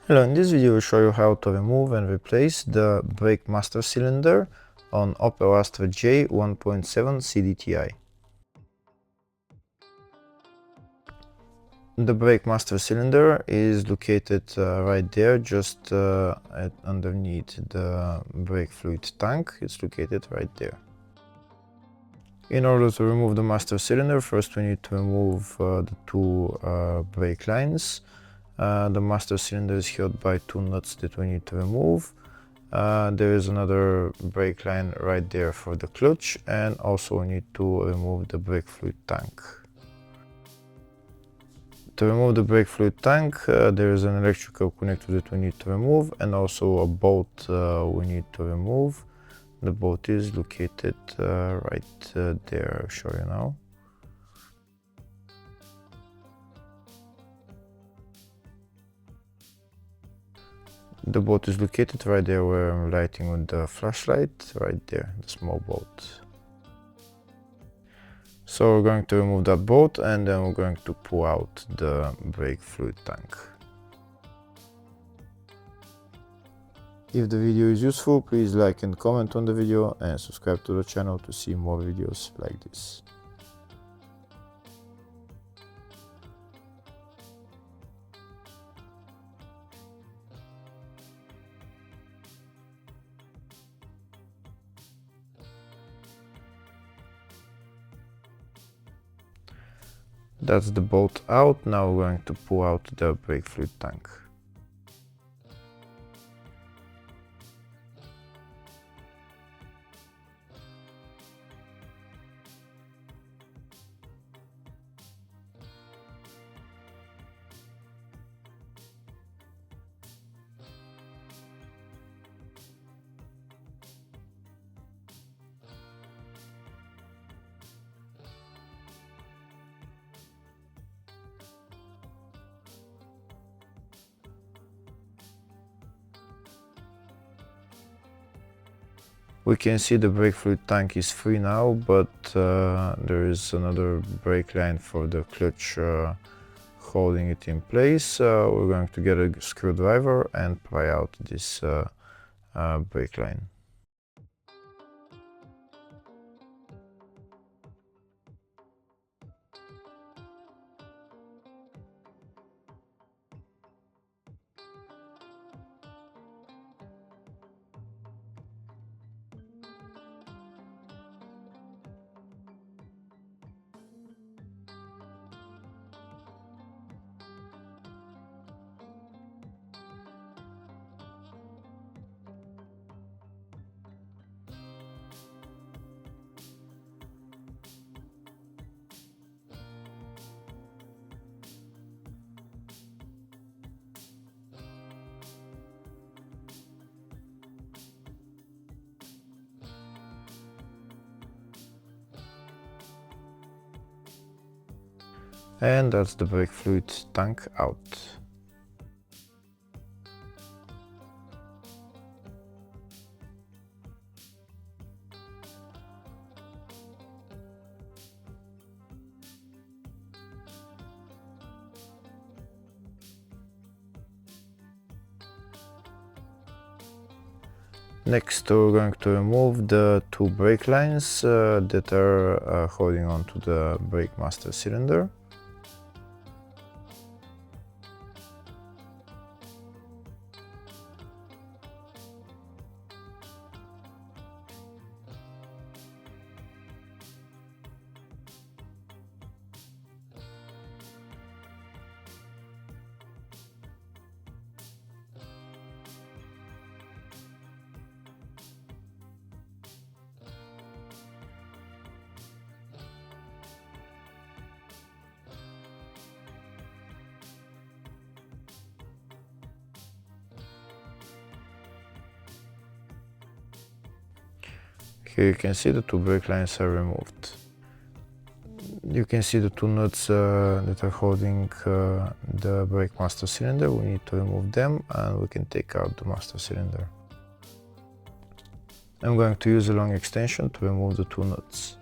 Hello, in this video I will show you how to remove and replace the brake master cylinder on Opel Astra J 1.7 CDTI. The brake master cylinder is located right there, just underneath the brake fluid tank. It's located right there. In order to remove the master cylinder, first we need to remove the two brake lines. The master cylinder is held by two nuts that we need to remove. There is another brake line right there for the clutch, and also we need to remove the brake fluid tank. To remove the brake fluid tank, there is an electrical connector that we need to remove, and also a bolt we need to remove. The bolt is located right there. I'll show you now. The bolt is located right there where I'm lighting with the flashlight, right there, the small bolt. So we're going to remove that bolt, and then we're going to pull out the brake fluid tank. If the video is useful, please like and comment on the video and subscribe to the channel to see more videos like this. That's the bolt out. Now we're going to pull out the brake fluid tank. We can see the brake fluid tank is free now, but there is another brake line for the clutch holding it in place. We're going to get a screwdriver and pry out this brake line. And that's the brake fluid tank out. Next, we're going to remove the two brake lines that are holding on to the brake master cylinder. Here you can see the two brake lines are removed. You can see the two nuts that are holding the brake master cylinder. We need to remove them, and we can take out the master cylinder. I'm going to use a long extension to remove the two nuts.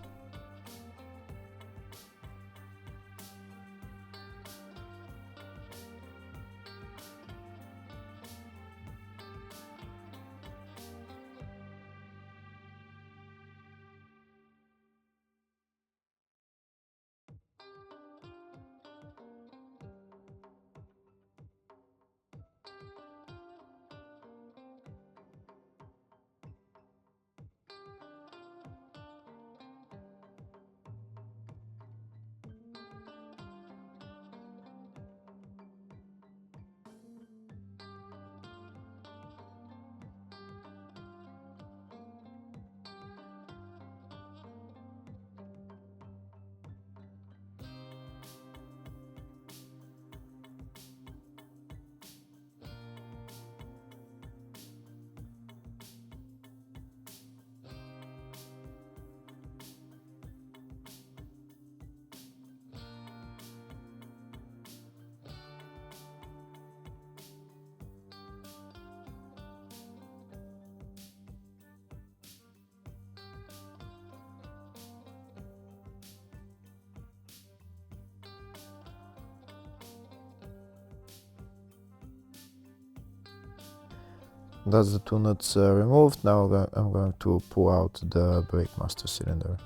That's the two nuts removed. Now I'm going to pull out the brake master cylinder.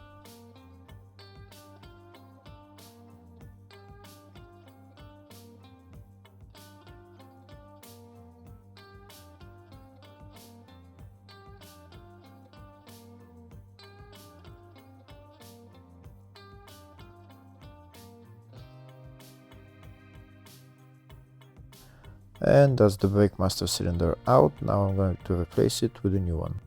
And that's the brake master cylinder out. Now I'm going to replace it with a new one.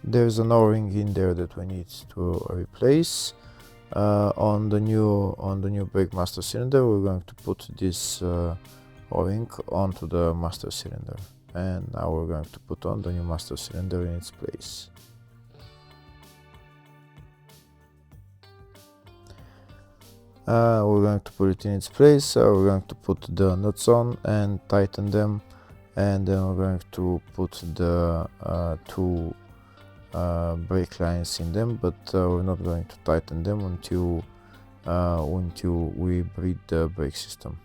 There's an O-ring in there that we need to replace. On the new brake master cylinder, we're going to put this O-ring onto the master cylinder, and now we're going to put on the new master cylinder in its place. We're going to put it in its place. We're going to put the nuts on and tighten them, and then we're going to put the two brake lines in them, but we're not going to tighten them until we breathe the brake system.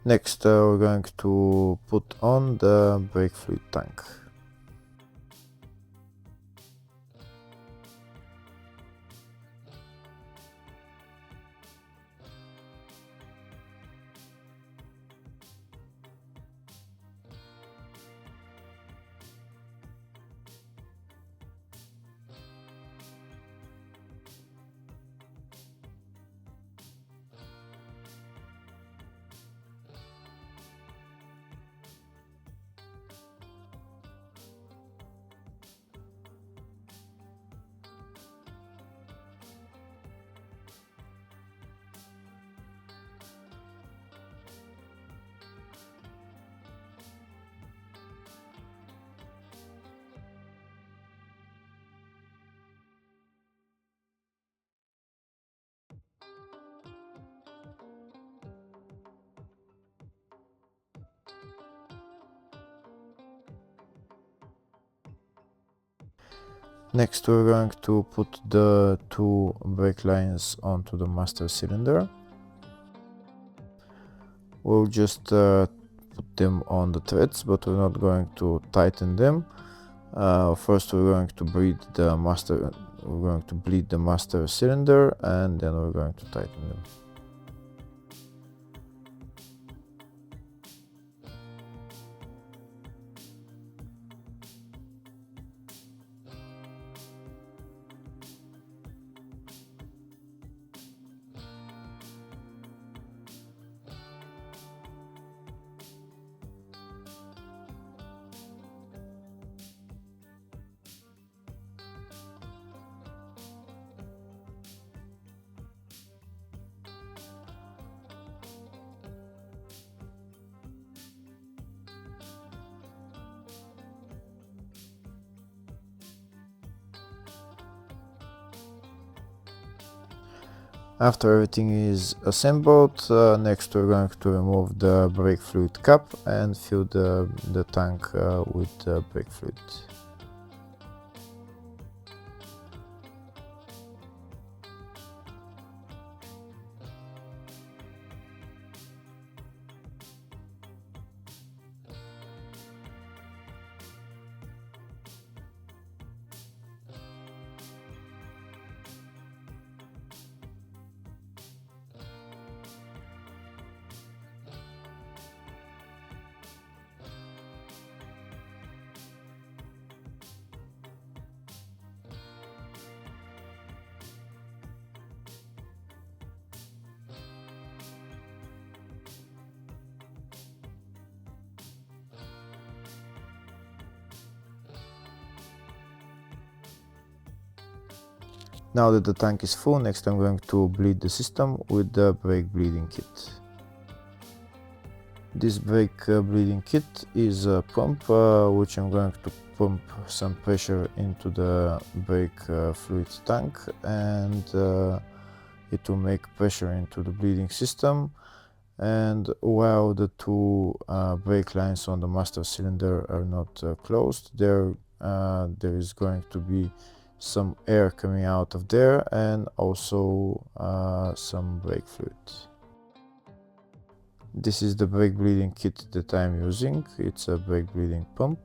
Next, we're going to put on the brake fluid tank. Next, we're going to put the two brake lines onto the master cylinder. We'll just put them on the threads, but we're not going to tighten them. First, we're going to bleed the master cylinder, and then we're going to tighten them. After everything is assembled, next we're going to remove the brake fluid cap and fill the tank with brake fluid. Now that the tank is full, next I'm going to bleed the system with the brake bleeding kit. This brake bleeding kit is a pump which I'm going to pump some pressure into the brake fluid tank, and it will make pressure into the bleeding system. And while the two brake lines on the master cylinder are not closed, there is going to be some air coming out of there, and also some brake fluid. This is the brake bleeding kit that I'm using. It's a brake bleeding pump.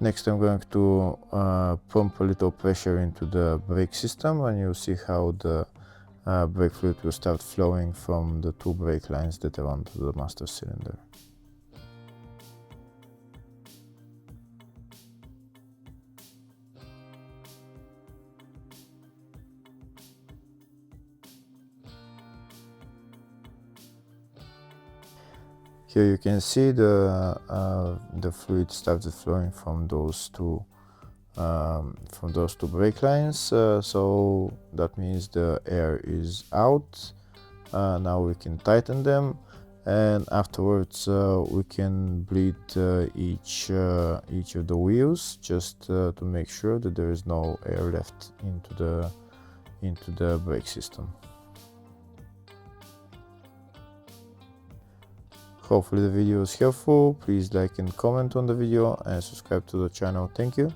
Next I'm going to pump a little pressure into the brake system, and you'll see how the brake fluid will start flowing from the two brake lines that are onto the master cylinder. Here you can see the fluid started flowing from those two brake lines, so that means the air is out. Now we can tighten them, and afterwards we can bleed each of the wheels, just to make sure that there is no air left into the brake system. Hopefully the video was helpful. Please like and comment on the video and subscribe to the channel. Thank you.